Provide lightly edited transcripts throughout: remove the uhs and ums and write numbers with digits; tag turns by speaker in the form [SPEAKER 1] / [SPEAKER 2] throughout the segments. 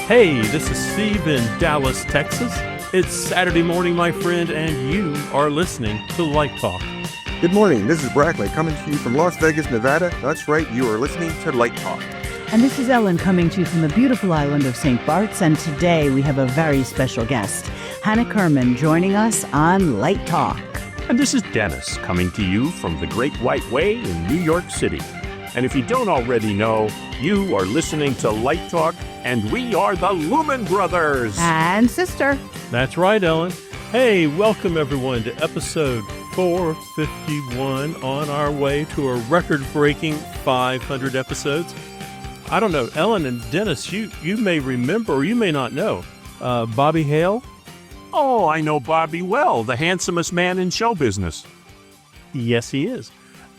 [SPEAKER 1] Hey, this is Steve in Dallas, Texas. It's Saturday morning, my friend, and you are listening to Light Talk.
[SPEAKER 2] Good morning. This is Brackley coming to you from Las Vegas, Nevada. That's right. You are listening to Light Talk.
[SPEAKER 3] And this is Ellen coming to you from the beautiful island of St. Bart's. And today we have a very special guest, Hannah Kerman, joining us on Light Talk.
[SPEAKER 4] And this is Dennis coming to you from the Great White Way in New York City. And if you don't already know, you are listening to Light Talk, and we are the Lumen Brothers
[SPEAKER 3] and Sister.
[SPEAKER 1] That's right, Ellen. Hey, welcome everyone to episode 451 on our way to a record-breaking 500 episodes. I don't know, Ellen and Dennis, you may remember or you may not know Bobby Hale.
[SPEAKER 4] Oh, I know Bobby well, the handsomest man in show business.
[SPEAKER 1] Yes, he is.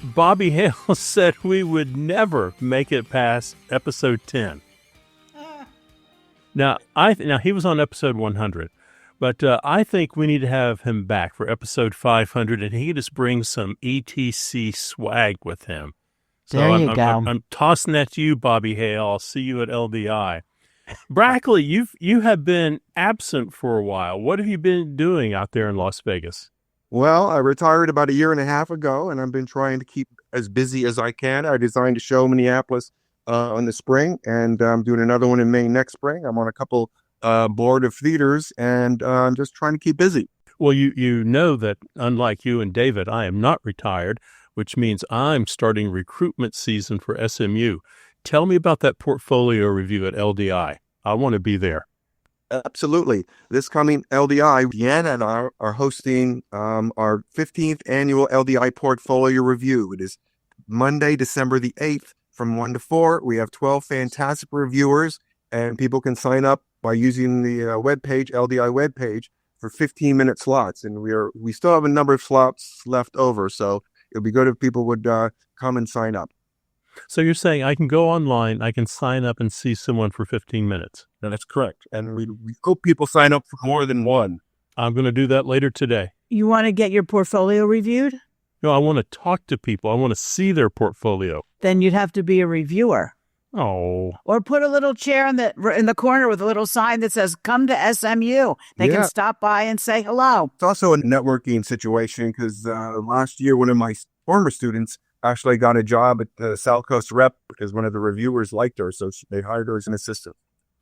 [SPEAKER 1] Bobby Hale said we would never make it past episode 10. Now he was on episode 100, but I think we need to have him back for episode 500, and he just brings some ETC swag with him. So
[SPEAKER 3] there you go.
[SPEAKER 1] I'm tossing that to you, Bobby Hale. I'll see you at LDI. Brackley, you have been absent for a while. What have you been doing out there in Las Vegas?
[SPEAKER 2] Well, I retired about a year and a half ago, and I've been trying to keep as busy as I can. I designed a show in Minneapolis in the spring, and I'm doing another one in May next spring. I'm on a couple board of theaters, and I'm just trying to keep busy.
[SPEAKER 1] Well, you know that unlike you and David, I am not retired, which means I'm starting recruitment season for SMU. Tell me about that portfolio review at LDI. I want to be there.
[SPEAKER 2] Absolutely. This coming LDI, Deanna and I are hosting our 15th annual LDI portfolio review. It is Monday, December the 8th from 1 to 4. We have 12 fantastic reviewers, and people can sign up by using the webpage, LDI webpage, for 15-minute slots. And we still have a number of slots left over, so it would be good if people would come and sign up.
[SPEAKER 1] So you're saying I can go online, I can sign up and see someone for 15 minutes.
[SPEAKER 2] That's correct. And we hope people sign up for more than one.
[SPEAKER 1] I'm going to do that later today.
[SPEAKER 3] You want to get your portfolio reviewed?
[SPEAKER 1] No, I want to talk to people. I want to see their portfolio.
[SPEAKER 3] Then you'd have to be a reviewer.
[SPEAKER 1] Oh.
[SPEAKER 3] Or put a little chair in the corner with a little sign that says, come to SMU. They can stop by and say hello.
[SPEAKER 2] It's also a networking situation because last year, one of my former students actually got a job at the South Coast Rep because one of the reviewers liked her, so they hired her as an assistant.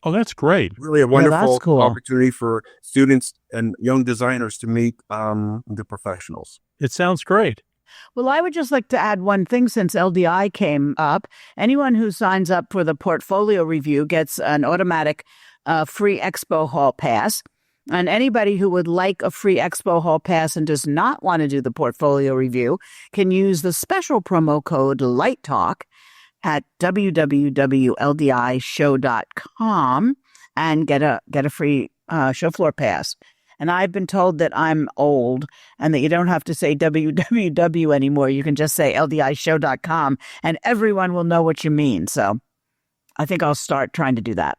[SPEAKER 1] Oh, that's great.
[SPEAKER 2] Really a wonderful
[SPEAKER 3] cool
[SPEAKER 2] opportunity for students and young designers to meet the professionals.
[SPEAKER 1] It sounds great.
[SPEAKER 3] Well, I would just like to add one thing since LDI came up. Anyone who signs up for the portfolio review gets an automatic free Expo Hall pass. And anybody who would like a free Expo Hall pass and does not want to do the portfolio review can use the special promo code LIGHTTALK at www.ldishow.com and get a free show floor pass. And I've been told that I'm old and that you don't have to say www anymore. You can just say ldishow.com and everyone will know what you mean. So I think I'll start trying to do that.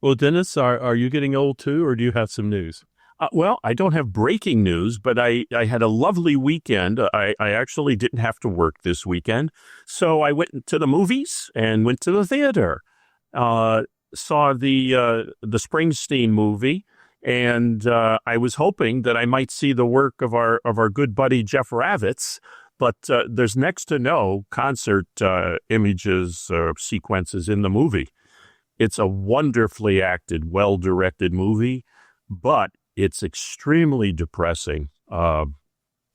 [SPEAKER 1] Well, Dennis, are you getting old too, or do you have some news?
[SPEAKER 4] Well, I don't have breaking news, but I had a lovely weekend. I actually didn't have to work this weekend. So I went to the movies and went to the theater. Saw the Springsteen movie, and I was hoping that I might see the work of our good buddy Jeff Ravitz, but there's next to no concert images or sequences in the movie. It's a wonderfully acted, well-directed movie, but it's extremely depressing.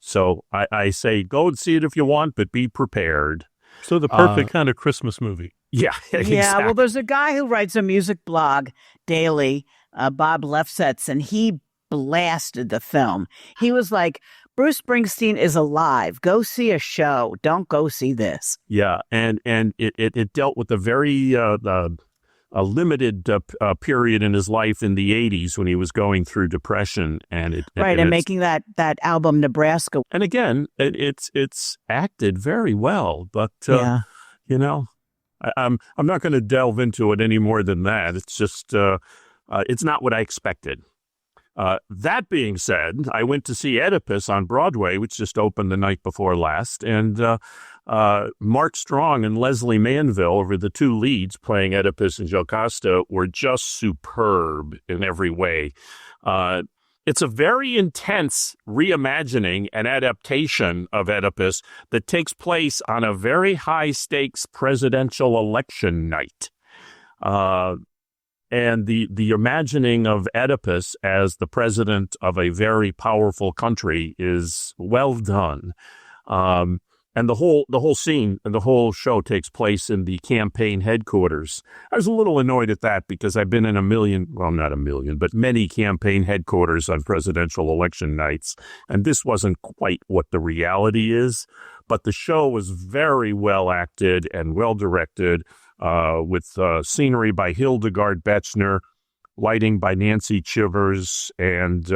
[SPEAKER 4] So I say go and see it if you want, but be prepared.
[SPEAKER 1] So the perfect kind of Christmas movie.
[SPEAKER 4] Yeah, exactly.
[SPEAKER 3] Yeah, well, there's a guy who writes a music blog daily, Bob Lefsetz, and he blasted the film. He was like, Bruce Springsteen is alive. Go see a show. Don't go see this.
[SPEAKER 4] Yeah, and it dealt with a very a limited period in his life in the 80s when he was going through depression. And
[SPEAKER 3] making that album Nebraska.
[SPEAKER 4] And again, it's acted very well, but, you know, I'm not going to delve into it any more than that. It's just, it's not what I expected. That being said, I went to see Oedipus on Broadway, which just opened the night before last, and Mark Strong and Leslie Manville were the two leads playing Oedipus and Jocasta, were just superb in every way. It's a very intense reimagining and adaptation of Oedipus that takes place on a very high-stakes presidential election night. And the imagining of Oedipus as the president of a very powerful country is well done. And the whole scene and the whole show takes place in the campaign headquarters. I was a little annoyed at that because I've been in not a million, but many campaign headquarters on presidential election nights. And this wasn't quite what the reality is. But the show was very well acted and well directed, with scenery by Hildegard Betzner, lighting by Nancy Chivers, and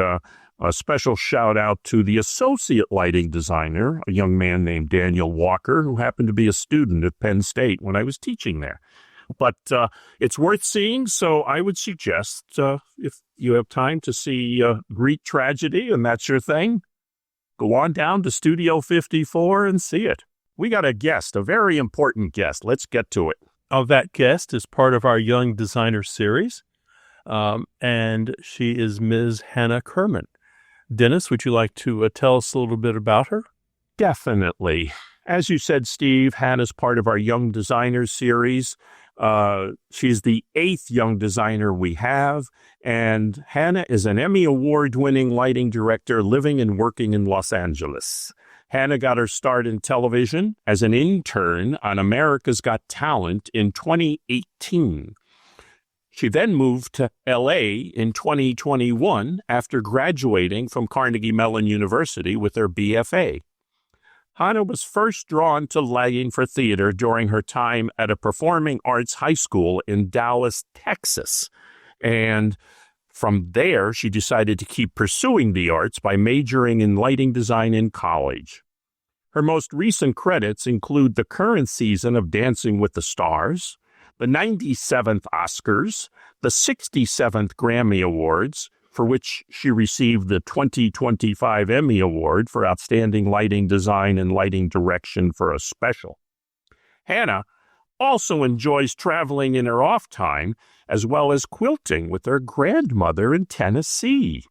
[SPEAKER 4] a special shout out to the associate lighting designer, a young man named Daniel Walker, who happened to be a student at Penn State when I was teaching there. But it's worth seeing, so I would suggest, if you have time to see Greek Tragedy and that's your thing, go on down to Studio 54 and see it. We got a guest, a very important guest. Let's get to it.
[SPEAKER 1] That guest is part of our Young Designer series, and she is Ms. Hannah Kerman. Dennis, would you like to tell us a little bit about her?
[SPEAKER 4] Definitely. As you said, Steve, Hannah's part of our Young Designers series. She's the 8th young designer we have, and Hannah is an Emmy Award-winning lighting director living and working in Los Angeles. Hannah got her start in television as an intern on America's Got Talent in 2018. She then moved to L.A. in 2021 after graduating from Carnegie Mellon University with her BFA. Hannah was first drawn to lighting for theater during her time at a performing arts high school in Dallas, Texas. And from there, she decided to keep pursuing the arts by majoring in lighting design in college. Her most recent credits include the current season of Dancing with the Stars, the 97th Oscars, the 67th Grammy Awards, for which she received the 2025 Emmy Award for Outstanding Lighting Design and Lighting Direction for a Special. Hannah also enjoys traveling in her off time, as well as quilting with her grandmother in Tennessee.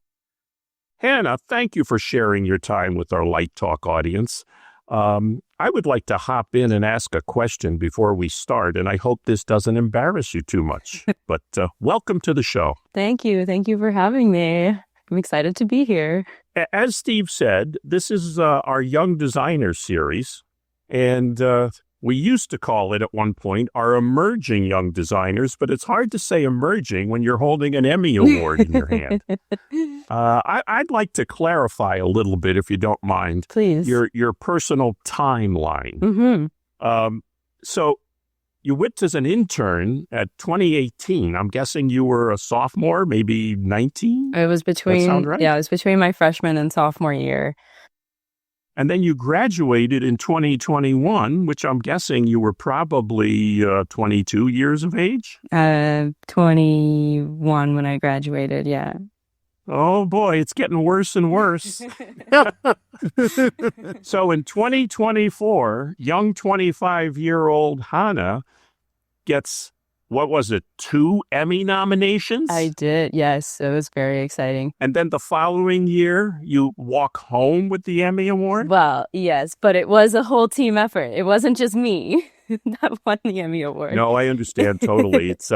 [SPEAKER 4] Hannah, thank you for sharing your time with our Light Talk audience. I would like to hop in and ask a question before we start, and I hope this doesn't embarrass you too much. But welcome to the show.
[SPEAKER 5] Thank you. Thank you for having me. I'm excited to be here.
[SPEAKER 4] As Steve said, this is our Young Designer series, and we used to call it at one point our Emerging Young Designers, but it's hard to say emerging when you're holding an Emmy Award in your hand. I'd like to clarify a little bit, if you don't mind.
[SPEAKER 5] Please.
[SPEAKER 4] Your personal timeline.
[SPEAKER 5] Mm-hmm.
[SPEAKER 4] So you went as an intern at 2018. I'm guessing you were a sophomore, maybe 19?
[SPEAKER 5] It was between,
[SPEAKER 4] that sound right?
[SPEAKER 5] Yeah, it was between my freshman and sophomore year.
[SPEAKER 4] And then you graduated in 2021, which I'm guessing you were probably 22 years of age?
[SPEAKER 5] 21 when I graduated, yeah.
[SPEAKER 4] Oh, boy, it's getting worse and worse. So in 2024, young 25-year-old Hannah gets, what was it, 2 Emmy nominations?
[SPEAKER 5] I did, yes. It was very exciting.
[SPEAKER 4] And then the following year, you walk home with the Emmy Award?
[SPEAKER 5] Well, yes, but it was a whole team effort. It wasn't just me that won the Emmy Award.
[SPEAKER 4] No, I understand totally. It's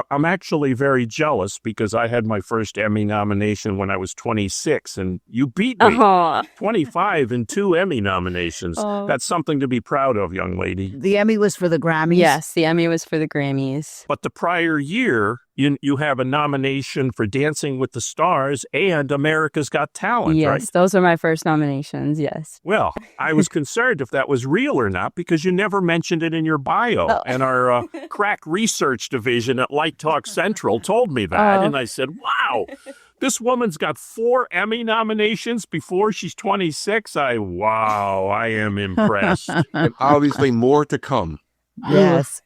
[SPEAKER 4] I'm actually very jealous because I had my first Emmy nomination when I was 26, and you beat me. 25 and 2 Emmy nominations. That's something to be proud of, young lady.
[SPEAKER 3] The Emmy was for the Grammys?
[SPEAKER 5] Yes, the Emmy was for the Grammys.
[SPEAKER 4] But the prior year, you have a nomination for Dancing with the Stars and America's Got Talent,
[SPEAKER 5] yes,
[SPEAKER 4] right?
[SPEAKER 5] Yes, those are my first nominations, yes.
[SPEAKER 4] Well, I was concerned if that was real or not because you never mentioned it in your bio. Oh. And our crack research division at Light Talk Central told me that. And I said, wow, this woman's got 4 Emmy nominations before she's 26. I am impressed.
[SPEAKER 2] And obviously more to come.
[SPEAKER 3] Yes.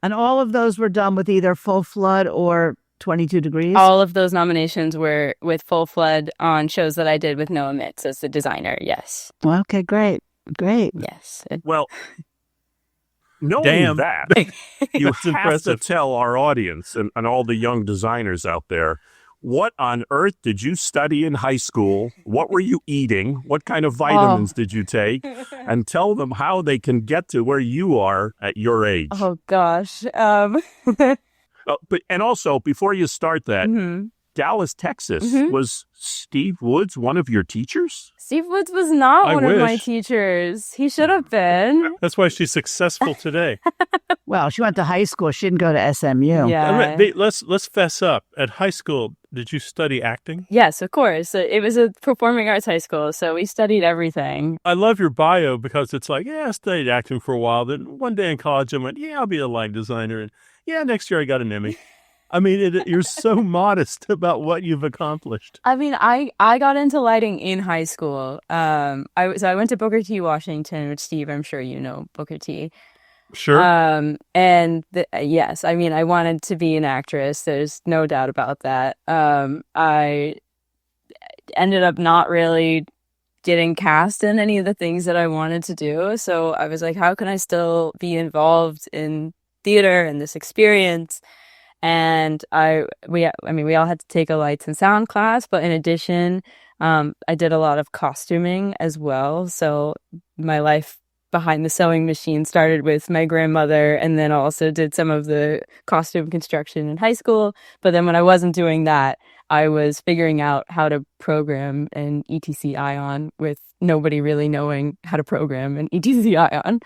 [SPEAKER 3] And all of those were done with either Full Flood or 22 Degrees?
[SPEAKER 5] All of those nominations were with Full Flood on shows that I did with Noah Mitz as the designer. Yes.
[SPEAKER 3] Well, okay, great.
[SPEAKER 5] Yes.
[SPEAKER 4] Well, knowing
[SPEAKER 1] Damn.
[SPEAKER 4] that, you
[SPEAKER 1] That's
[SPEAKER 4] have
[SPEAKER 1] impressive.
[SPEAKER 4] to tell our audience and all the young designers out there, what on earth did you study in high school? What were you eating? What kind of vitamins did you take? And tell them how they can get to where you are at your age.
[SPEAKER 5] Oh, gosh.
[SPEAKER 4] And also, before you start that, Dallas, Texas, was Steve Woods one of your teachers?
[SPEAKER 5] Steve Woods was not
[SPEAKER 1] I
[SPEAKER 5] one of my
[SPEAKER 1] wish.
[SPEAKER 5] teachers. He should have been.
[SPEAKER 1] That's why she's successful today.
[SPEAKER 3] Well, she went to high school. She didn't go to SMU.
[SPEAKER 5] Yeah.
[SPEAKER 1] Let's fess up. At high school, did you study acting?
[SPEAKER 5] Yes, of course. It was a performing arts high school, so we studied everything.
[SPEAKER 1] I love your bio because it's like, yeah, I studied acting for a while. Then one day in college, I went, yeah, I'll be a light designer. And yeah, next year I got an Emmy. I mean, you're so modest about what you've accomplished.
[SPEAKER 5] I mean, I got into lighting in high school. I went to Booker T. Washington, which Steve, I'm sure you know Booker T.
[SPEAKER 1] Sure.
[SPEAKER 5] Yes, I mean, I wanted to be an actress. There's no doubt about that. I ended up not really getting cast in any of the things that I wanted to do. So I was like, how can I still be involved in theater and this experience? And we all had to take a lights and sound class, but in addition, I did a lot of costuming as well. So my life behind the sewing machine started with my grandmother, and then also did some of the costume construction in high school. But then when I wasn't doing that, I was figuring out how to program an ETC Ion with nobody really knowing how to program an ETC Ion.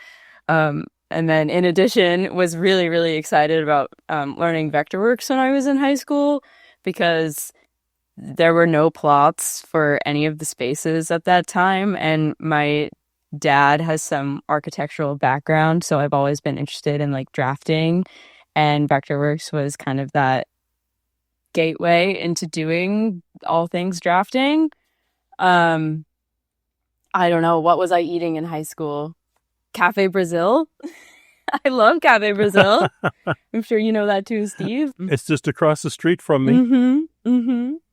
[SPEAKER 5] And then in addition, was really, really excited about learning Vectorworks when I was in high school, because there were no plots for any of the spaces at that time. And my dad has some architectural background, so I've always been interested in like drafting. And Vectorworks was kind of that gateway into doing all things drafting. I don't know, what was I eating in high school? Cafe Brazil. I love Cafe Brazil. I'm sure you know that too, Steve.
[SPEAKER 1] It's just across the street from me.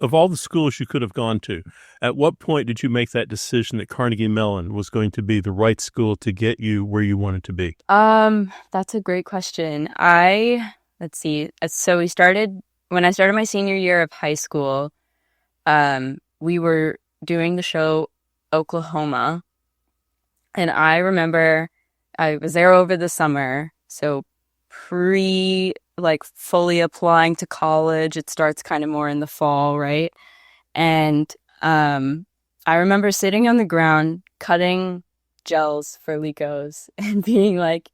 [SPEAKER 1] Of all the schools you could have gone to, at what point did you make that decision that Carnegie Mellon was going to be the right school to get you where you wanted to be?
[SPEAKER 5] That's a great question. Let's see. So when I started my senior year of high school, we were doing the show Oklahoma. And I remember I was there over the summer, so fully applying to college. It starts kind of more in the fall, right? And I remember sitting on the ground cutting gels for Licos and being like,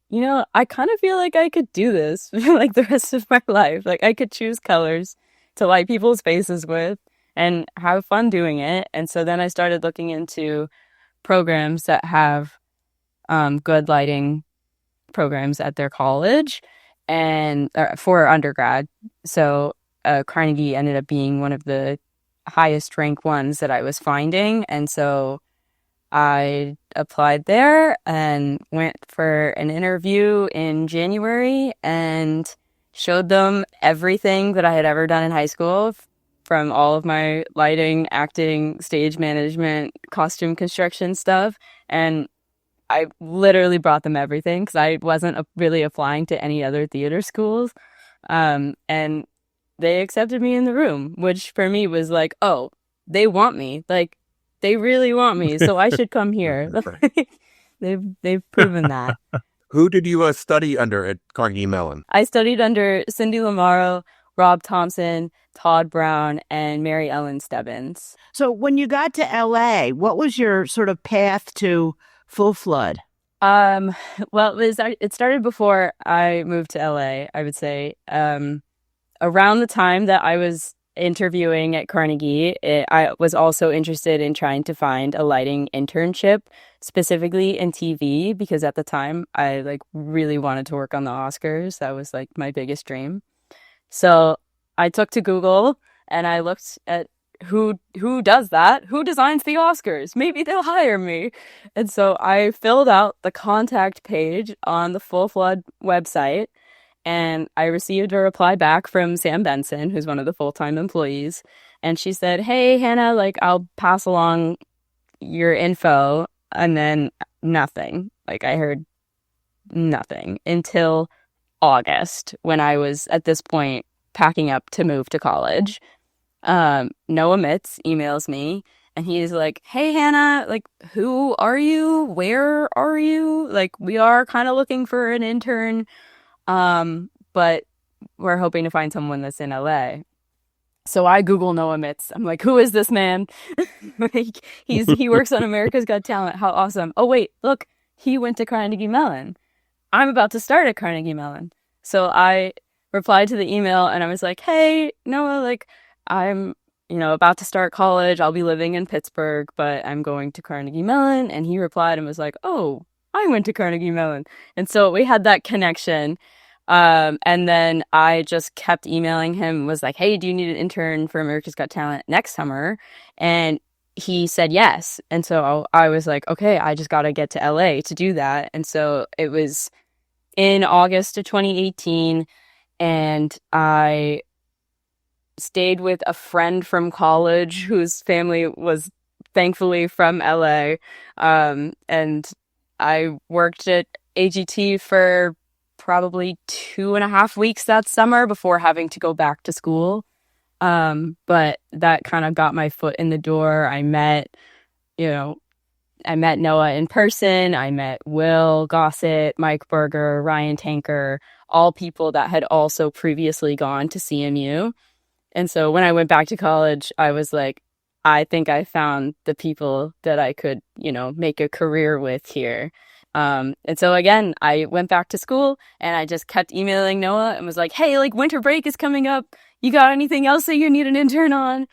[SPEAKER 5] I kind of feel like I could do this for like the rest of my life. Like I could choose colors to light people's faces with and have fun doing it. And so then I started looking into programs that have good lighting programs at their college and for undergrad. So Carnegie ended up being one of the highest ranked ones that I was finding. And so I applied there and went for an interview in January and showed them everything that I had ever done in high school, from all of my lighting, acting, stage management, costume construction stuff. And I literally brought them everything because I wasn't really applying to any other theater schools. And they accepted me in the room, which for me was like, oh, they want me. Like, they really want me, so I should come here. They've proven that.
[SPEAKER 2] Who did you study under at Carnegie Mellon?
[SPEAKER 5] I studied under Cindy Lamaro, Rob Thompson, Todd Brown, and Mary Ellen Stebbins.
[SPEAKER 3] So when you got to LA, what was your sort of path to Full Flood?
[SPEAKER 5] Well, it started before I moved to LA, I would say. Around the time that I was interviewing at Carnegie, I was also interested in trying to find a lighting internship, specifically in TV, because at the time I really wanted to work on the Oscars. That was my biggest dream. So I took to Google and I looked at who does that? Who designs the Oscars? Maybe they'll hire me. And so I filled out the contact page on the Full Flood website And I received a reply back from Sam Benson, who's one of the full-time employees. And she said, hey, Hannah, like, I'll pass along your info. And then nothing. Like, I heard nothing until August, when I was at this point packing up to move to college. Noah Mitz emails me and he's like, hey, Hannah, like, who are you? Where are you? Like, we are kind of looking for an intern, but we're hoping to find someone that's in LA. So I Google Noah Mitz. I'm like, who is this man? Like, he works on America's Got Talent. How awesome. Oh, wait, look, he went to Carnegie Mellon. I'm about to start at Carnegie Mellon. So I replied to the email and I was like, hey, Noah, like, I'm, about to start college. I'll be living in Pittsburgh, but I'm going to Carnegie Mellon. And he replied and was like, oh, I went to Carnegie Mellon. And so we had that connection. And then I just kept emailing him, was like, hey, do you need an intern for America's Got Talent next summer? And he said yes. And so I was like, okay, I just got to get to LA to do that. And so it was in August of 2018, and I stayed with a friend from college whose family was thankfully from LA. And I worked at AGT for probably 2.5 weeks that summer before having to go back to school. But that kind of got my foot in the door. I met Noah in person. I met Will Gossett, Mike Berger, Ryan Tanker, all people that had also previously gone to CMU. And so when I went back to college, I was like, I think I found the people that I could, make a career with here. And so again, I went back to school and I just kept emailing Noah and was like, hey, like, winter break is coming up. You got anything else that you need an intern on?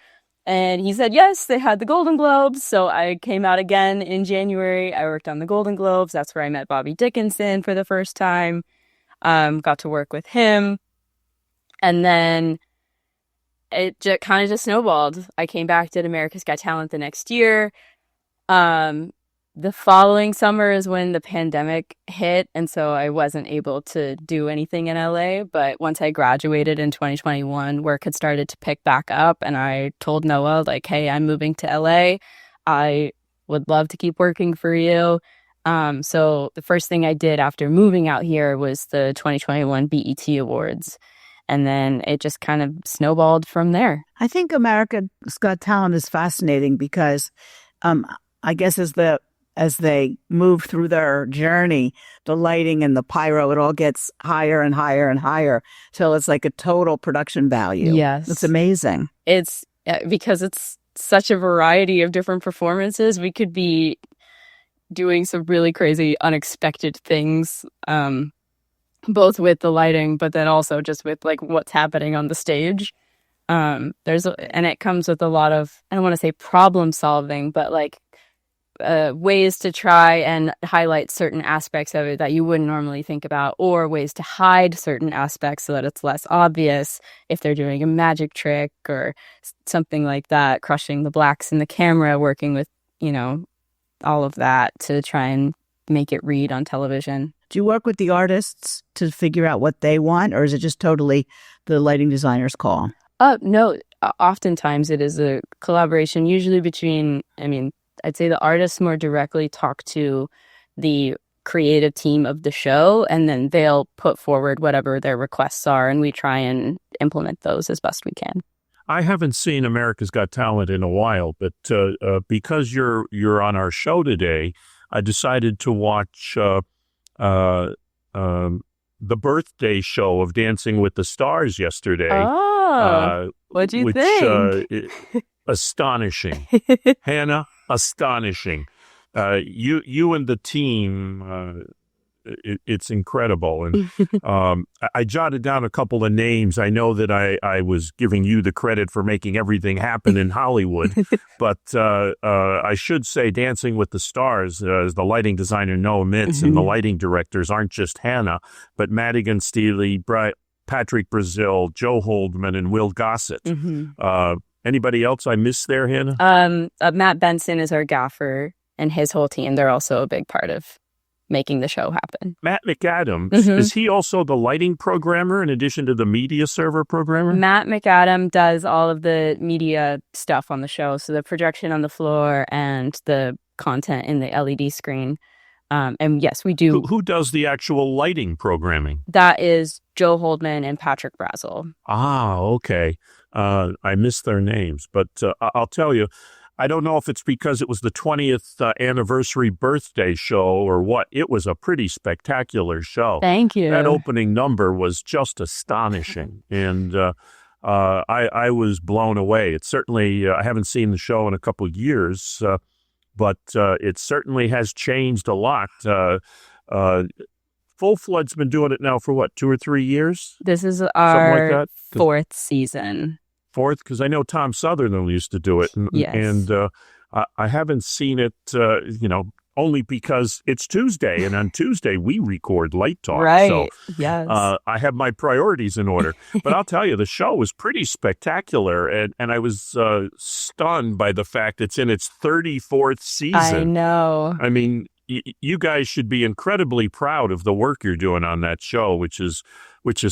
[SPEAKER 5] And he said, yes, they had the Golden Globes. So I came out again in January. I worked on the Golden Globes. That's where I met Bobby Dickinson for the first time. Got to work with him. And then it kind of just snowballed. I came back, did America's Got Talent the next year. The following summer is when the pandemic hit, and so I wasn't able to do anything in LA. But once I graduated in 2021, work had started to pick back up, and I told Noah, like, hey, I'm moving to LA. I would love to keep working for you. So the first thing I did after moving out here was the 2021 BET Awards. And then it just kind of snowballed from there.
[SPEAKER 3] I think America's Got Talent is fascinating because I guess as they move through their journey, the lighting and the pyro, it all gets higher and higher and higher. So it's like a total production value.
[SPEAKER 5] Yes.
[SPEAKER 3] It's amazing.
[SPEAKER 5] It's because it's such a variety of different performances. We could be doing some really crazy, unexpected things, both with the lighting, but then also just with like what's happening on the stage. And it comes with a lot of, I don't want to say problem solving, but like ways to try and highlight certain aspects of it that you wouldn't normally think about, or ways to hide certain aspects so that it's less obvious if they're doing a magic trick or something like that, crushing the blacks in the camera, working with, all of that to try and make it read on television.
[SPEAKER 3] Do you work with the artists to figure out what they want, or is it just totally the lighting designer's call?
[SPEAKER 5] No, oftentimes it is a collaboration, usually between, I'd say the artists more directly talk to the creative team of the show, and then they'll put forward whatever their requests are, and we try and implement those as best we can.
[SPEAKER 4] I haven't seen America's Got Talent in a while, but because you're on our show today, I decided to watch the birthday show of Dancing with the Stars yesterday.
[SPEAKER 5] Oh, what'd you think?
[SPEAKER 4] Astonishing. Hannah, astonishing. You and the team, it's incredible. And I jotted down a couple of names. I know that I was giving you the credit for making everything happen in Hollywood, but I should say Dancing with the Stars, the lighting designer Noah Mitz and the lighting directors aren't just Hannah, but Madigan Steely, Patrick Brasil, Joe Holdman, and Will Gossett. Anybody else I missed there, Hannah?
[SPEAKER 5] Matt Benson is our gaffer, and his whole team, they're also a big part of making the show happen.
[SPEAKER 4] Matt McAdams,
[SPEAKER 5] Mhm.
[SPEAKER 4] is he also the lighting programmer in addition to the media server programmer?
[SPEAKER 5] Matt McAdam does all of the media stuff on the show, so the projection on the floor and the content in the LED screen. And yes, we do.
[SPEAKER 4] Who does the actual lighting programming?
[SPEAKER 5] That is Joe Holdman and Patrick Brasil.
[SPEAKER 4] Ah, okay. I missed their names, but I'll tell you, I don't know if it's because it was the 20th anniversary birthday show or what. It was a pretty spectacular show.
[SPEAKER 5] Thank you.
[SPEAKER 4] That opening number was just astonishing, and I was blown away. It certainly, I haven't seen the show in a couple of years, but it certainly has changed a lot. Full Flood's been doing it now for what, 2 or 3 years?
[SPEAKER 5] This is
[SPEAKER 4] Something like
[SPEAKER 5] our
[SPEAKER 4] that?
[SPEAKER 5] 4th season.
[SPEAKER 4] Fourth, because I know Tom Sutherland used to do it,
[SPEAKER 5] Yes.
[SPEAKER 4] and I haven't seen it, only because it's Tuesday, and on Tuesday we record Light Talk.
[SPEAKER 5] Right.
[SPEAKER 4] So
[SPEAKER 5] Yes.
[SPEAKER 4] I have my priorities in order. But I'll tell you, the show was pretty spectacular, and I was stunned by the fact it's in its 34th season.
[SPEAKER 5] I know.
[SPEAKER 4] I mean, you guys should be incredibly proud of the work you're doing on that show, which is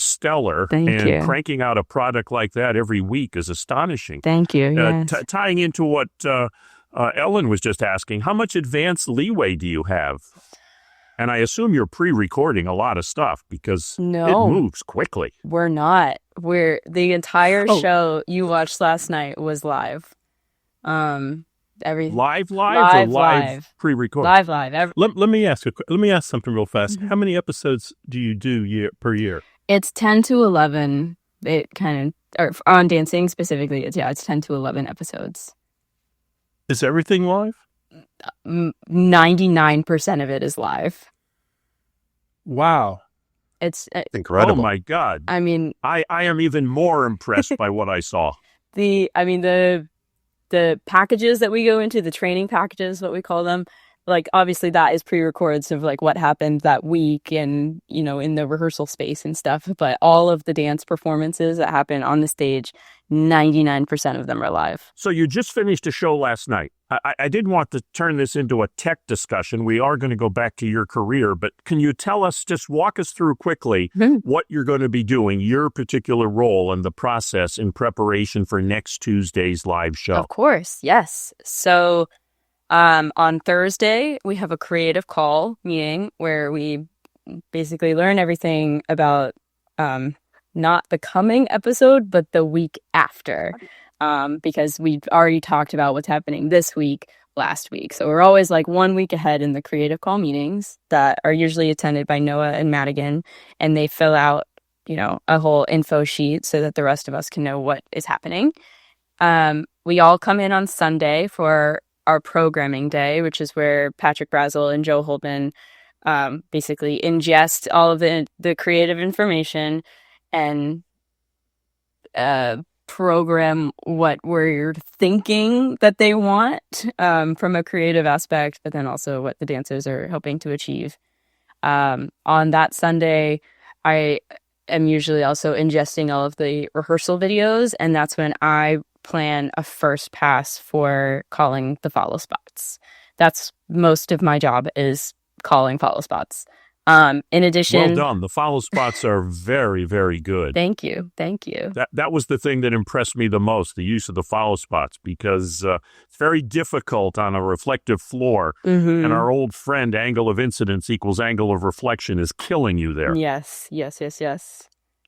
[SPEAKER 4] stellar.
[SPEAKER 5] Thank
[SPEAKER 4] and
[SPEAKER 5] you.
[SPEAKER 4] cranking out a product like that every week is astonishing.
[SPEAKER 5] Thank you. Yes.
[SPEAKER 4] Tying into what Ellen was just asking, how much advance leeway do you have? And I assume you're pre-recording a lot of stuff because
[SPEAKER 5] No.
[SPEAKER 4] it moves quickly.
[SPEAKER 5] We're not. The entire
[SPEAKER 4] Oh.
[SPEAKER 5] show you watched last night was live.
[SPEAKER 4] Live, or
[SPEAKER 5] Live.
[SPEAKER 4] live pre-recorded?
[SPEAKER 5] Live.
[SPEAKER 1] Let me ask something real fast.
[SPEAKER 5] Mhm.
[SPEAKER 1] How many episodes do you do per year?
[SPEAKER 5] It's 10 to 11. It kind of, or on dancing specifically, it's 10 to 11 episodes.
[SPEAKER 1] Is everything live?
[SPEAKER 5] 99% of it is live.
[SPEAKER 1] Wow.
[SPEAKER 5] It's
[SPEAKER 2] Incredible.
[SPEAKER 4] Oh my God.
[SPEAKER 5] I mean,
[SPEAKER 4] I am even more impressed by what I saw.
[SPEAKER 5] the packages that we go into, the training packages, what we call them, like obviously that is pre-records of like what happened that week and, in the rehearsal space and stuff. But all of the dance performances that happen on the stage, 99% of them are live.
[SPEAKER 4] So you just finished a show last night. I didn't want to turn this into a tech discussion. We are going to go back to your career, but can you just walk us through quickly what you're going to be doing, your particular role and the process in preparation for next Tuesday's live show?
[SPEAKER 5] Of course, yes. So on Thursday, we have a creative call meeting where we basically learn everything about not the coming episode, but the week after. Because we've already talked about what's happening this week, last week. So we're always like 1 week ahead in the creative call meetings that are usually attended by Noah and Madigan. And they fill out, a whole info sheet so that the rest of us can know what is happening. We all come in on Sunday for our programming day, which is where Patrick Brasil and Joe Holdman basically ingest all of the creative information and program what we're thinking that they want from a creative aspect, but then also what the dancers are hoping to achieve. On that Sunday, I am usually also ingesting all of the rehearsal videos, and that's when I plan a first pass for calling the follow spots. That's most of my job is calling follow spots. In addition,
[SPEAKER 4] Well done. The follow spots are very, very good.
[SPEAKER 5] Thank you.
[SPEAKER 4] That was the thing that impressed me the most, the use of the follow spots, because it's very difficult on a reflective floor.
[SPEAKER 5] Mm-hmm.
[SPEAKER 4] And our old friend, angle of incidence equals angle of reflection, is killing you there.
[SPEAKER 5] Yes.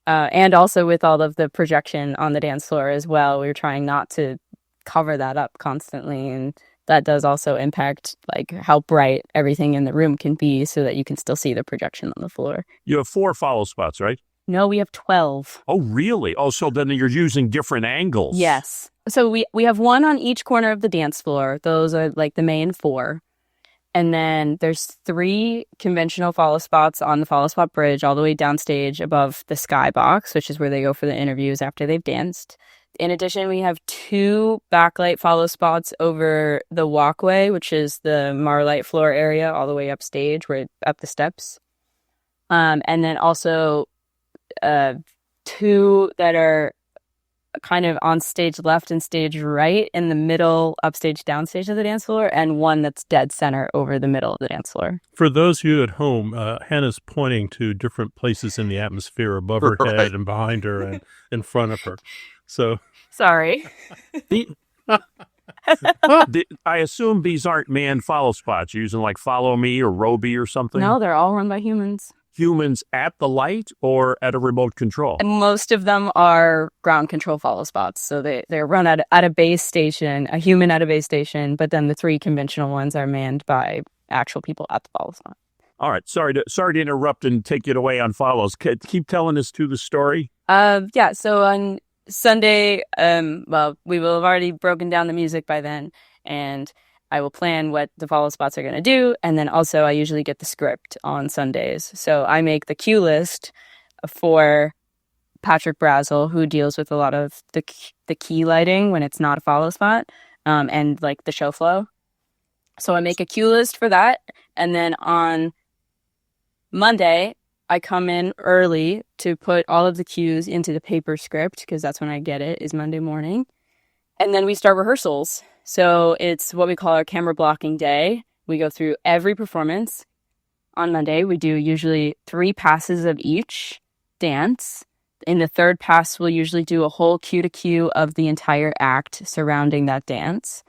[SPEAKER 5] And also with all of the projection on the dance floor as well, we're trying not to cover that up constantly. And that does also impact like how bright everything in the room can be so that you can still see the projection on the floor.
[SPEAKER 4] You have 4 follow spots, right?
[SPEAKER 5] No, we have 12.
[SPEAKER 4] Oh, really? Oh, so then you're using different angles.
[SPEAKER 5] Yes. So we have one on each corner of the dance floor. Those are like the main 4. And then there's 3 conventional follow spots on the follow spot bridge all the way downstage above the skybox, which is where they go for the interviews after they've danced. In addition, we have 2 backlight follow spots over the walkway, which is the Marlight floor area all the way upstage, right up the steps. And then also 2 that are kind of on stage left and stage right in the middle, upstage, downstage of the dance floor, and one that's dead center over the middle of the dance floor.
[SPEAKER 1] For those of you at home, Hannah's pointing to different places in the atmosphere above her
[SPEAKER 2] Right.
[SPEAKER 1] head and behind her and in front of her. So
[SPEAKER 5] Sorry.
[SPEAKER 4] I assume these aren't manned follow spots. You're using like Follow Me or Roby or something?
[SPEAKER 5] No, they're all run by humans.
[SPEAKER 4] Humans at the light or at a remote control?
[SPEAKER 5] And most of them are ground control follow spots. So they're run at a base station, a human at a base station, but then the 3 conventional ones are manned by actual people at the follow spot.
[SPEAKER 4] All right. Sorry to interrupt and take it away on follows. Keep telling us the story.
[SPEAKER 5] Yeah. So on Sunday, well, we will have already broken down the music by then, and I will plan what the follow spots are going to do. And then also I usually get the script on Sundays. So I make the cue list for Patrick Brasil, who deals with a lot of the key lighting when it's not a follow spot, and like the show flow. So I make a cue list for that. And then on Monday, I come in early to put all of the cues into the paper script, because that's when I get it, is Monday morning. And then we start rehearsals. So it's what we call our camera blocking day. We go through every performance. On Monday, we do usually 3 passes of each dance. In the 3rd pass, we'll usually do a whole cue to cue of the entire act surrounding that dance.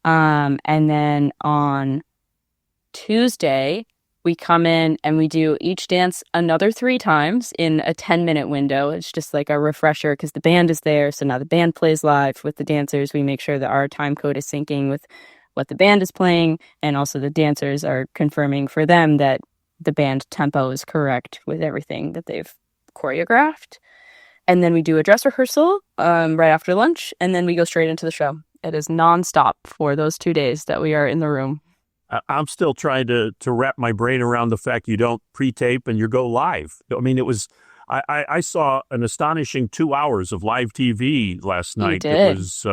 [SPEAKER 5] And then on Tuesday, we come in and we do each dance another 3 times in a 10-minute window. It's just like a refresher because the band is there. So now the band plays live with the dancers. We make sure that our time code is syncing with what the band is playing. And also the dancers are confirming for them that the band tempo is correct with everything that they've choreographed. And then we do a dress rehearsal right after lunch. And then we go straight into the show. It is nonstop for those 2 days that we are in the room.
[SPEAKER 4] I'm still trying to wrap my brain around the fact you don't pre-tape and you go live. I mean, it was, I saw an astonishing 2 hours of live TV last night.
[SPEAKER 5] did.
[SPEAKER 4] It was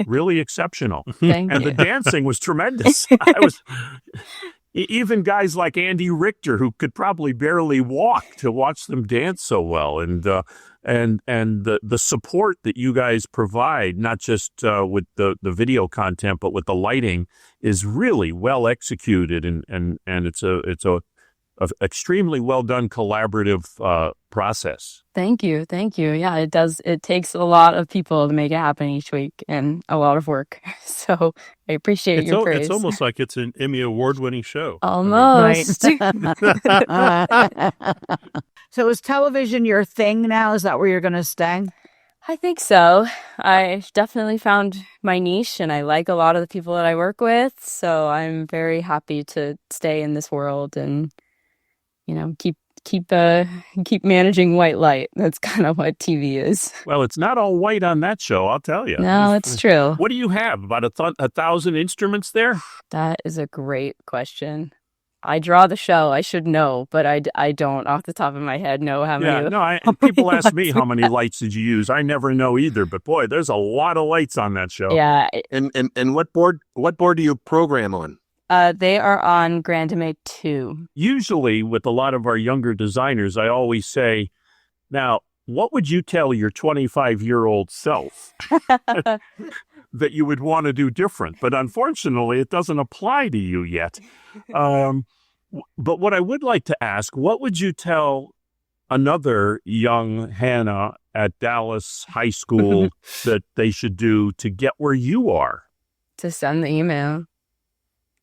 [SPEAKER 4] really exceptional.
[SPEAKER 5] Thank
[SPEAKER 4] And
[SPEAKER 5] you.
[SPEAKER 4] the dancing was tremendous. Even guys like Andy Richter, who could probably barely walk, to watch them dance so well. And the support that you guys provide, not just with the video content, but with the lighting, is really well executed, and it's a extremely well done collaborative process.
[SPEAKER 5] Thank you. Yeah, it does. It takes a lot of people to make it happen each week, and a lot of work. So I appreciate your praise.
[SPEAKER 1] It's almost like it's an Emmy Award winning show.
[SPEAKER 5] Almost.
[SPEAKER 3] So is television your thing now? Is that where you're going to stay?
[SPEAKER 5] I think so. I definitely found my niche, and I like a lot of the people that I work with. So I'm very happy to stay in this world and, keep managing white light. That's kind of what TV is.
[SPEAKER 4] Well, it's not all white on that show, I'll tell you.
[SPEAKER 5] No, it's true.
[SPEAKER 4] What do you have? About 1,000 instruments there?
[SPEAKER 5] That is a great question. I draw the show. I should know, but I don't off the top of my head know how many.
[SPEAKER 4] Yeah, no, people ask me how many lights did you use. I never know either, but boy, there's a lot of lights on that show.
[SPEAKER 5] Yeah.
[SPEAKER 2] And what board do you program on?
[SPEAKER 5] They are on Grandame 2.
[SPEAKER 4] Usually with a lot of our younger designers, I always say, now, what would you tell your 25-year-old self that you would want to do different? But unfortunately, it doesn't apply to you yet. But what I would like to ask, what would you tell another young Hannah at Dallas High School that they should do to get where you are?
[SPEAKER 5] To send the email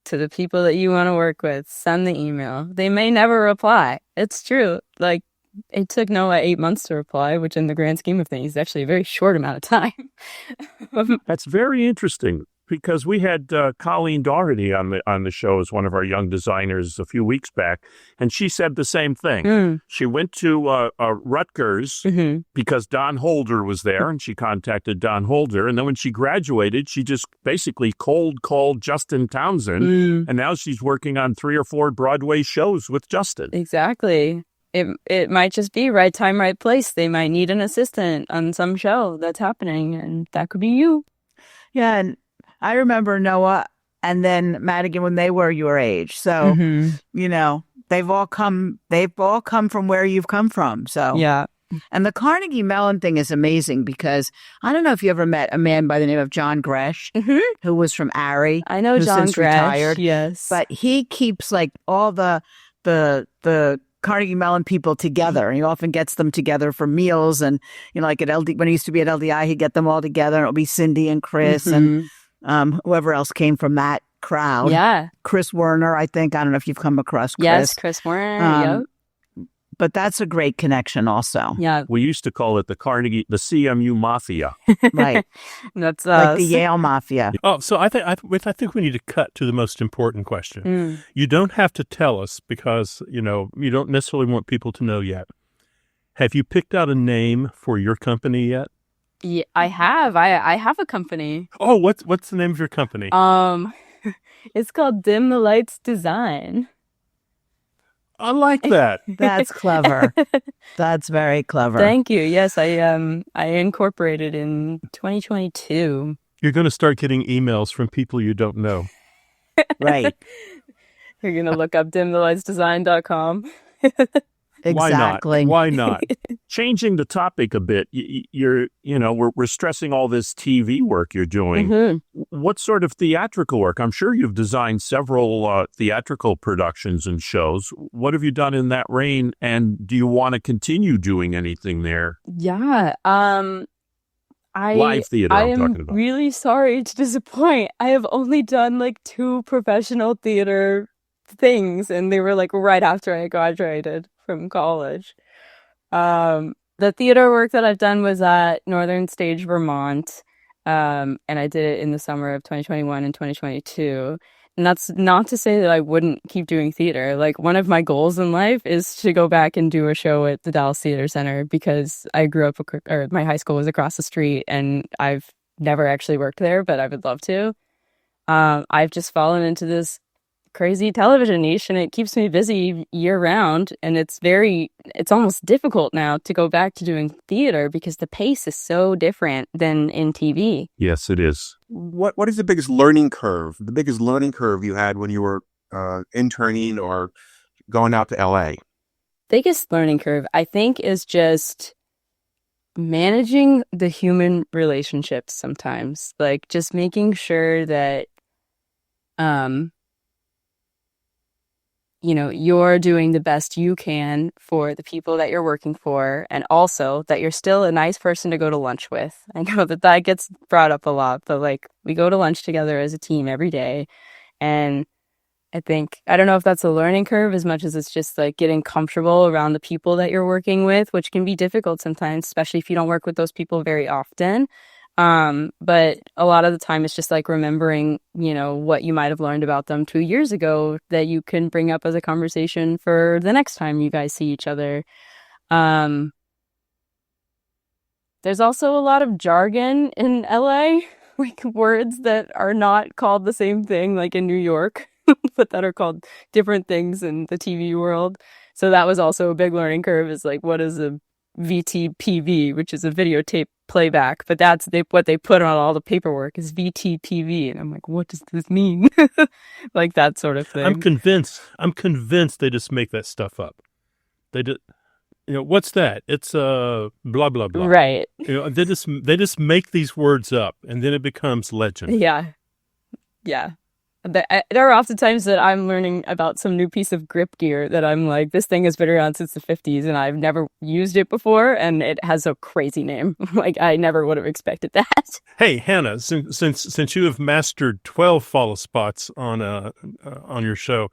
[SPEAKER 5] to the people that you want to work with. Send the email. They may never reply. It's true. Like, it took Noah 8 months to reply, which in the grand scheme of things is actually a very short amount of time.
[SPEAKER 4] That's very interesting, because we had Colleen Doherty on the show as one of our young designers a few weeks back, and she said the same thing. She went to Rutgers because Don Holder was there, and she contacted Don Holder, and then when she graduated, she just basically cold called Justin Townsend, and now she's working on 3 or 4 Broadway shows with Justin.
[SPEAKER 5] Exactly. It might just be right time, right place. They might need an assistant on some show that's happening, and that could be you.
[SPEAKER 3] Yeah, and I remember Noah and then Madigan when they were your age. So, they've all come from where you've come from. So
[SPEAKER 5] yeah.
[SPEAKER 3] And the Carnegie Mellon thing is amazing because I don't know if you ever met a man by the name of John Gresh, who was from Ari.
[SPEAKER 5] I know
[SPEAKER 3] who's
[SPEAKER 5] John
[SPEAKER 3] since
[SPEAKER 5] Gresh.
[SPEAKER 3] retired.
[SPEAKER 5] Yes.
[SPEAKER 3] But he keeps like all the Carnegie Mellon people together. And he often gets them together for meals. And, like at when he used to be at LDI, he'd get them all together. And it'll be Cindy and Chris and whoever else came from that crowd.
[SPEAKER 5] Yeah.
[SPEAKER 3] Chris Werner, I think. I don't know if you've come across Chris.
[SPEAKER 5] Yes, Chris Werner. Yep.
[SPEAKER 3] But that's a great connection also.
[SPEAKER 5] Yeah.
[SPEAKER 4] We used to call it the CMU Mafia.
[SPEAKER 3] Right.
[SPEAKER 5] That's
[SPEAKER 3] like the Yale Mafia.
[SPEAKER 1] Oh, so I think we need to cut to the most important question. You don't have to tell us because, you don't necessarily want people to know yet. Have you picked out a name for your company yet?
[SPEAKER 5] Yeah, I have. I have a company.
[SPEAKER 1] Oh, what's the name of your company?
[SPEAKER 5] It's called Dim the Lights Design.
[SPEAKER 1] I like that.
[SPEAKER 3] That's clever. That's very clever.
[SPEAKER 5] Thank you. Yes, I incorporated in 2022.
[SPEAKER 1] You're going to start getting emails from people you don't know.
[SPEAKER 3] Right.
[SPEAKER 5] You're going to look up dimthelightsdesign.com.
[SPEAKER 3] Exactly.
[SPEAKER 1] Why not?
[SPEAKER 4] Changing the topic a bit, we're stressing all this TV work you're doing. What sort of theatrical work? I'm sure you've designed several theatrical productions and shows. What have you done in that vein, and do you want to continue doing anything there?
[SPEAKER 5] Yeah.
[SPEAKER 4] Live theater, I'm talking about.
[SPEAKER 5] Really sorry to disappoint. I have only done like 2 professional theater things, and they were like right after I graduated from college. The theater work that I've done was at Northern Stage Vermont, and I did it in the summer of 2021 and 2022. And that's not to say that I wouldn't keep doing theater. Like, one of my goals in life is to go back and do a show at the Dallas Theater Center, because I grew up, or my high school was across the street, and I've never actually worked there, but I would love to. I've just fallen into this crazy television niche, and it keeps me busy year round, and it's almost difficult now to go back to doing theater because the pace is so different than in TV.
[SPEAKER 4] Yes, it is.
[SPEAKER 2] What is the biggest learning curve you had when you were interning or going out to LA?
[SPEAKER 5] Biggest learning curve, I think, is just managing the human relationships sometimes. Like, just making sure that you're doing the best you can for the people that you're working for, and also that you're still a nice person to go to lunch with. I know that gets brought up a lot, but like, we go to lunch together as a team every day. And I don't know if that's a learning curve as much as it's just like getting comfortable around the people that you're working with, which can be difficult sometimes, especially if you don't work with those people very often. But a lot of the time it's just like remembering, what you might have learned about them 2 years ago that you can bring up as a conversation for the next time you guys see each other. There's also a lot of jargon in LA, like words that are not called the same thing like in New York, but that are called different things in the TV world. So that was also a big learning curve, is like, what is a VTPV, which is a videotape playback, but that's what they put on all the paperwork is VTPV, and I'm like, what does this mean? Like, that sort of thing.
[SPEAKER 1] I'm convinced they just make that stuff up. They did, what's that? It's blah blah blah.
[SPEAKER 5] Right.
[SPEAKER 1] They just make these words up, and then it becomes legend.
[SPEAKER 5] Yeah. There are often times that I'm learning about some new piece of grip gear that I'm like, this thing has been around since the 50s and I've never used it before, and it has a crazy name. Like, I never would have expected that.
[SPEAKER 1] Hey, Hannah, since you have mastered 12 follow spots on your show,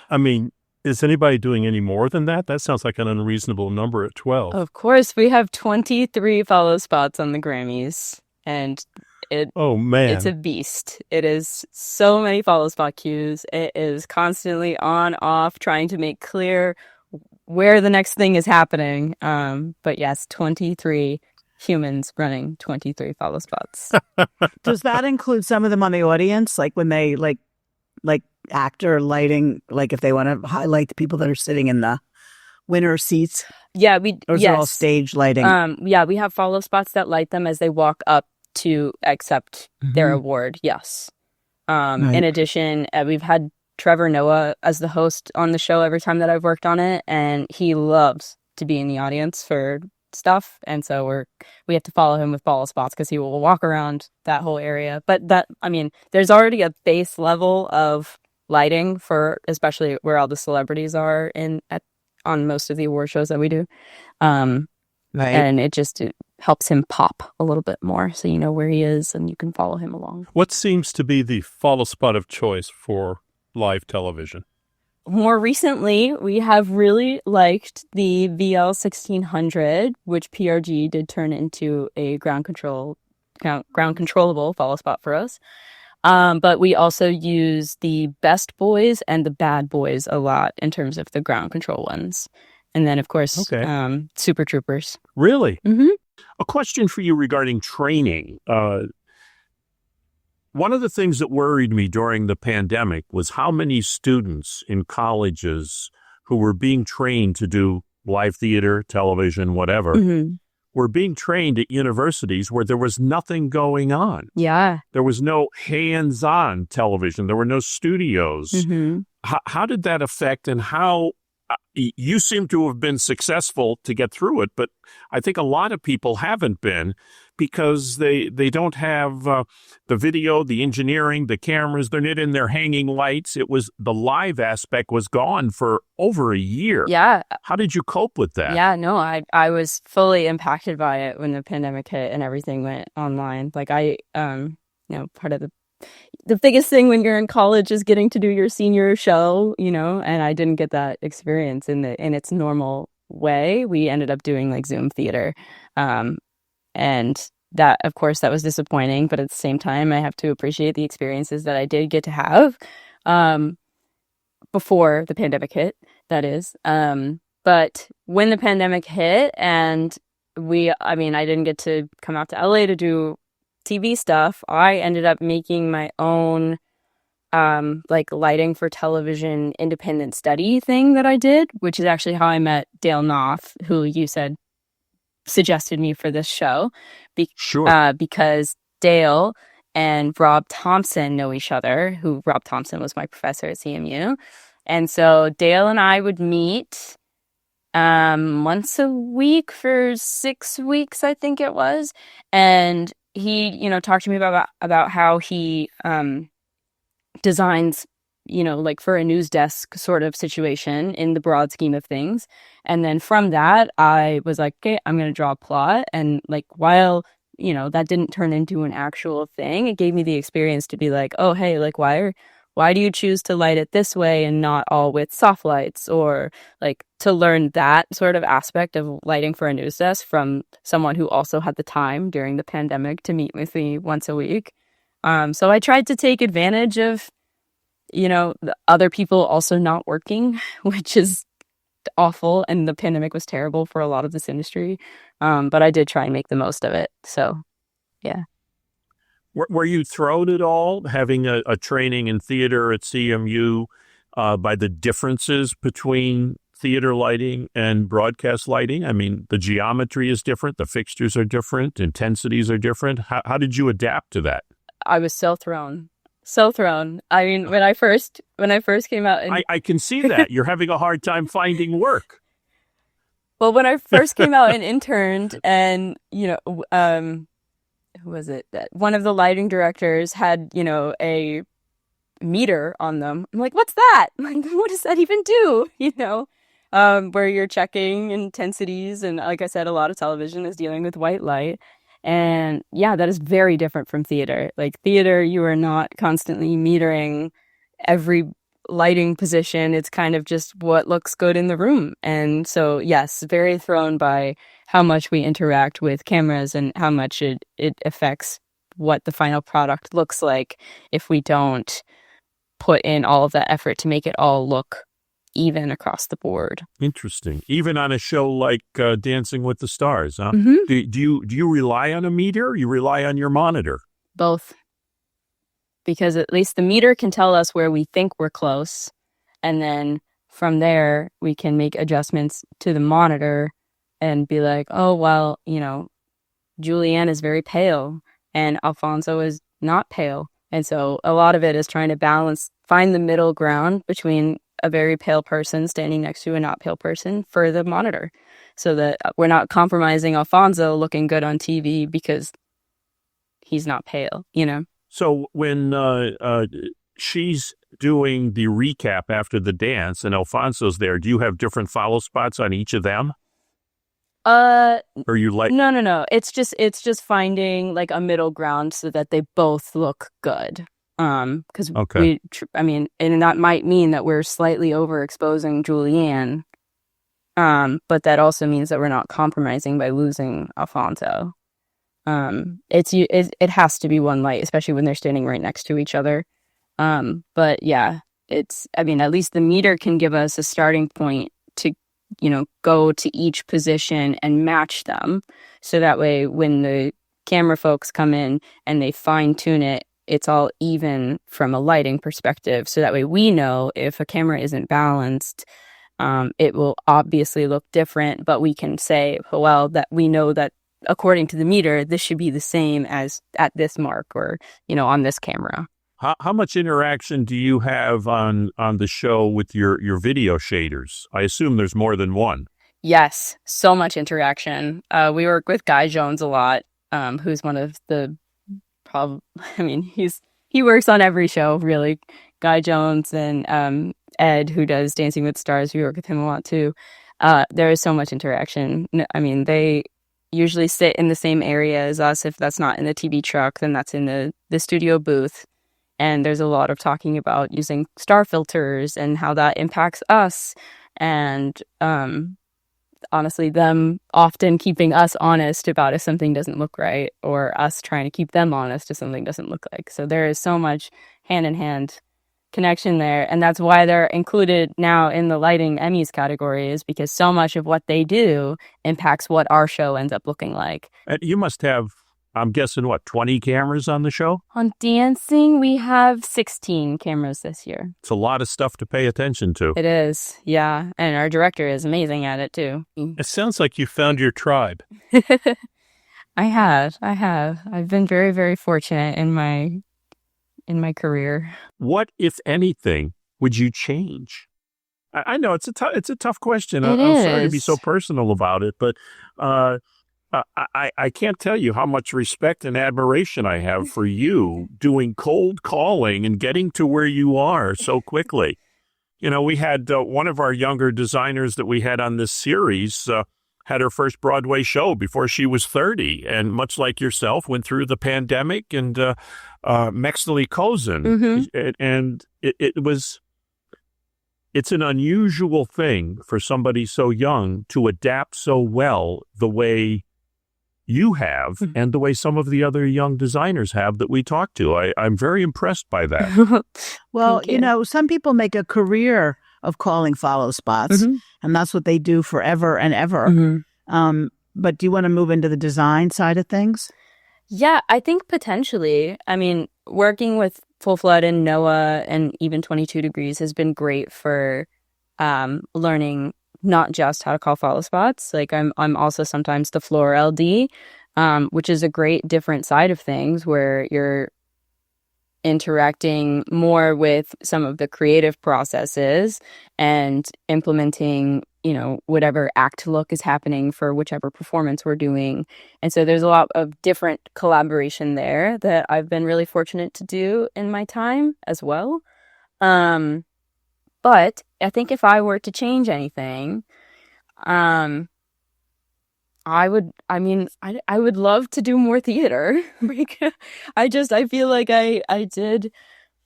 [SPEAKER 1] I mean, is anybody doing any more than that? That sounds like an unreasonable number at 12.
[SPEAKER 5] Of course, we have 23 follow spots on the Grammys, and it's a beast. It is so many follow spot cues. It is constantly on, off, trying to make clear where the next thing is happening. But yes, 23 humans running 23 follow spots.
[SPEAKER 3] Does that include some of them on the audience? Like when they like actor lighting, like if they want to highlight the people that are sitting in the winner seats?
[SPEAKER 5] Yeah,
[SPEAKER 3] or is it all stage lighting?
[SPEAKER 5] Yeah, we have follow spots that light them as they walk up to accept their award. Yes.
[SPEAKER 3] Right.
[SPEAKER 5] In addition, we've had Trevor Noah as the host on the show every time that I've worked on it, and he loves to be in the audience for stuff, and so we have to follow him with ball spots because he will walk around that whole area. But there's already a base level of lighting for especially where all the celebrities are on most of the award shows that we do.
[SPEAKER 3] Right.
[SPEAKER 5] And it helps him pop a little bit more, so you know where he is and you can follow him along.
[SPEAKER 1] What seems to be the follow spot of choice for live television?
[SPEAKER 5] More recently, we have really liked the VL 1600, which PRG did turn into a ground controllable follow spot for us. But we also use the Best Boys and the Bad Boys a lot in terms of the ground control ones. And then, of course, Super Troopers.
[SPEAKER 1] Really?
[SPEAKER 5] Mm-hmm.
[SPEAKER 4] A question for you regarding training. One of the things that worried me during the pandemic was how many students in colleges who were being trained to do live theater, television, whatever,
[SPEAKER 5] Mm-hmm.
[SPEAKER 4] were being trained at universities where there was nothing going on.
[SPEAKER 5] Yeah.
[SPEAKER 4] There was no hands-on television. There were no studios.
[SPEAKER 5] Mm-hmm.
[SPEAKER 4] How did that affect, and how you seem to have been successful to get through it, but I think a lot of people haven't been because they don't have the video, the engineering, the cameras. They're not in there hanging lights. It was the live aspect was gone for over a year.
[SPEAKER 5] Yeah.
[SPEAKER 4] How did you cope with that?
[SPEAKER 5] Yeah, no, I was fully impacted by it when the pandemic hit and everything went online. Like part of the biggest thing when you're in college is getting to do your senior show, and I didn't get that experience in its normal way. We ended up doing like Zoom theater. And that, of course, that was disappointing, but at the same time, I have to appreciate the experiences that I did get to have, before the pandemic hit, that is. But when the pandemic hit and I didn't get to come out to LA to do TV stuff, I ended up making my own lighting for television independent study thing that I did, which is actually how I met Dale Knopf, who you said suggested me for this show.
[SPEAKER 4] Sure.
[SPEAKER 5] Because Dale and Rob Thompson know each other, Rob Thompson was my professor at CMU. And so Dale and I would meet once a week for 6 weeks, I think it was. And he, talked to me about how he designs, for a news desk sort of situation in the broad scheme of things. And then from that, I was like, okay, I'm going to draw a plot. And while, that didn't turn into an actual thing, it gave me the experience to be like, oh, hey, why do you choose to light it this way and not all with soft lights? Or to learn that sort of aspect of lighting for a news desk from someone who also had the time during the pandemic to meet with me once a week. So I tried to take advantage of, the other people also not working, which is awful. And the pandemic was terrible for a lot of this industry. But I did try and make the most of it. So, yeah.
[SPEAKER 4] Were you thrown at all, having a training in theater at CMU, by the differences between theater lighting and broadcast lighting? I mean, the geometry is different, the fixtures are different, intensities are different. How did you adapt to that?
[SPEAKER 5] I was so thrown. I mean, when I first came out,
[SPEAKER 4] I can see that you're having a hard time finding work.
[SPEAKER 5] Well, when I first came out and interned, and who was it? One of the lighting directors had, a meter on them. I'm like, what's that? Like, what does that even do? Where you're checking intensities. And like I said, a lot of television is dealing with white light. And yeah, that is very different from theater. Like theater, you are not constantly metering every lighting position. It's kind of just what looks good in the room. And so, yes, very thrown by how much we interact with cameras and how much it affects what the final product looks like if we don't put in all of that effort to make it all look even across the board.
[SPEAKER 4] Interesting. Even on a show like Dancing with the Stars, huh?
[SPEAKER 5] Mm-hmm.
[SPEAKER 4] Do you rely on a meter? Or you rely on your monitor?
[SPEAKER 5] Both. Because at least the meter can tell us where we think we're close. And then from there, we can make adjustments to the monitor and be like, oh, well, Julianne is very pale and Alfonso is not pale. And so a lot of it is trying to find the middle ground between a very pale person standing next to a not pale person for the monitor. so that we're not compromising Alfonso looking good on TV because he's not pale, you know?
[SPEAKER 4] So when she's doing the recap after the dance and Alfonso's there, do you have different follow spots on each of them? Or you like?
[SPEAKER 5] No. It's just finding like a middle ground so that they both look good. Because and that might mean that we're slightly overexposing Julianne. But that also means that we're not compromising by losing Alfonso. It has to be one light, especially when they're standing right next to each other. But yeah, at least the meter can give us a starting point to, go to each position and match them. So that way, when the camera folks come in and they fine tune it, it's all even from a lighting perspective. So that way we know if a camera isn't balanced, it will obviously look different, but we can say, well, that we know that according to the meter, this should be the same as at this mark or, on this camera.
[SPEAKER 4] How much interaction do you have on the show with your video shaders? I assume there's more than one.
[SPEAKER 5] Yes, so much interaction. We work with Guy Jones a lot, who's one of the he works on every show, really. Guy Jones and Ed, who does Dancing with Stars, we work with him a lot too. There is so much interaction. They usually sit in the same area as us. If that's not in the TV truck, then that's in the studio booth. And there's a lot of talking about using star filters and how that impacts us. And honestly, them often keeping us honest about if something doesn't look right, or us trying to keep them honest if something doesn't look like. So there is so much hand-in-hand connection there. And that's why they're included now in the lighting Emmys category, is because so much of what they do impacts what our show ends up looking like.
[SPEAKER 4] And you must have, I'm guessing, 20 cameras on the show?
[SPEAKER 5] On dancing, we have 16 cameras this year.
[SPEAKER 4] It's a lot of stuff to pay attention to.
[SPEAKER 5] It is, yeah. And our director is amazing at it, too.
[SPEAKER 1] It sounds like you found your tribe.
[SPEAKER 5] I have. I've been very, very fortunate in my career.
[SPEAKER 4] What, if anything, would you change? I know it's a tough question. I'm sorry to be so personal about it, but I can't tell you how much respect and admiration I have for you doing cold calling and getting to where you are so quickly. We had one of our younger designers that we had on this series had her first Broadway show before she was 30, and much like yourself, went through the pandemic and Mexley Kozin.
[SPEAKER 5] Mm-hmm.
[SPEAKER 4] And it's an unusual thing for somebody so young to adapt so well the way you have and the way some of the other young designers have that we talk to. I'm very impressed by that.
[SPEAKER 3] Well, some people make a career of calling follow spots, and that's what they do forever and ever. Mm-hmm. But do you want to move into the design side of things?
[SPEAKER 5] Yeah, I think potentially. Working with Full Flood and Noah and even 22 Degrees has been great for learning not just how to call follow spots. Like I'm also sometimes the floor LD, which is a great different side of things where you're interacting more with some of the creative processes and implementing, whatever act look is happening for whichever performance we're doing. And so there's a lot of different collaboration there that I've been really fortunate to do in my time as well. But I think if I were to change anything, I would love to do more theater. I feel like I did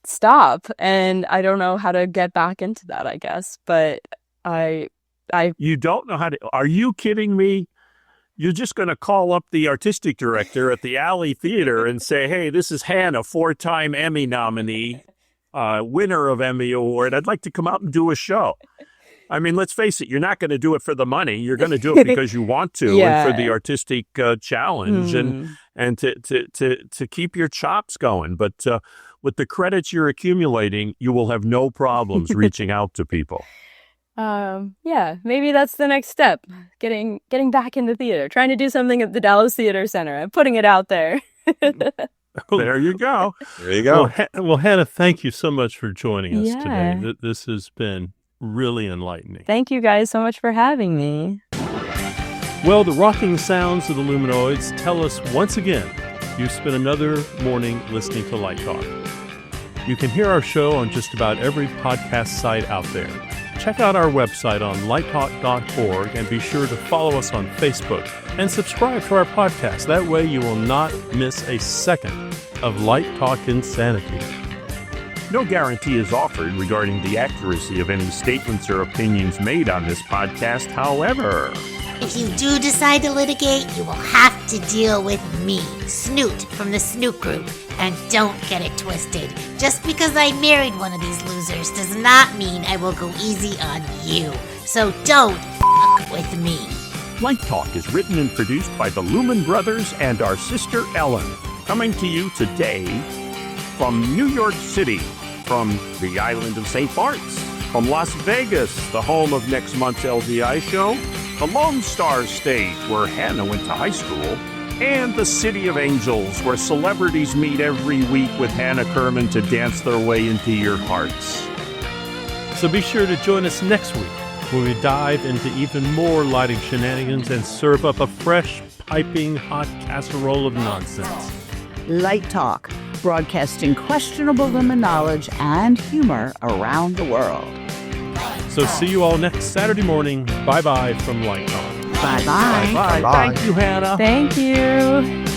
[SPEAKER 5] stop, and I don't know how to get back into that, I guess. But you don't know how to, are you kidding me? You're just going to call up the artistic director at the Alley Theater and say, hey, this is Hannah, 4-time Emmy nominee. Winner of Emmy Award. I'd like to come out and do a show. Let's face it, you're not going to do it for the money. You're going to do it because you want to, and for the artistic challenge and to keep your chops going. But with the credits you're accumulating, you will have no problems reaching out to people. Maybe that's the next step. Getting back in the theater, trying to do something at the Dallas Theater Center. I'm putting it out there.
[SPEAKER 4] There you go.
[SPEAKER 2] There you go.
[SPEAKER 1] Well, Hannah, thank you so much for joining us today. This has been really enlightening.
[SPEAKER 5] Thank you guys so much for having me.
[SPEAKER 1] Well, the rocking sounds of the Luminoids tell us once again you've spent another morning listening to Light Talk. You can hear our show on just about every podcast site out there. Check out our website on lighttalk.org and be sure to follow us on Facebook and subscribe to our podcast. That way you will not miss a second of Light Talk insanity.
[SPEAKER 4] No guarantee is offered regarding the accuracy of any statements or opinions made on this podcast. However,
[SPEAKER 6] if you do decide to litigate, you will have to deal with me, Snoot from the Snoot Group. And don't get it twisted. Just because I married one of these losers does not mean I will go easy on you. So don't f*** with me.
[SPEAKER 4] Light Talk is written and produced by the Lumen Brothers and our sister Ellen. Coming to you today from New York City, from the island of St. Bart's, from Las Vegas, the home of next month's LDI show, the Lone Star State, where Hannah went to high school, and the City of Angels, where celebrities meet every week with Hannah Kerman to dance their way into your hearts.
[SPEAKER 1] So be sure to join us next week, where we dive into even more lighting shenanigans and serve up a fresh, piping hot casserole of nonsense.
[SPEAKER 3] Light Talk, broadcasting questionable lumen knowledge and humor around the world.
[SPEAKER 1] So see you all next Saturday morning. Bye-bye from Light Talk.
[SPEAKER 3] Bye-bye.
[SPEAKER 4] Bye. Thank you, Hannah.
[SPEAKER 5] Thank you.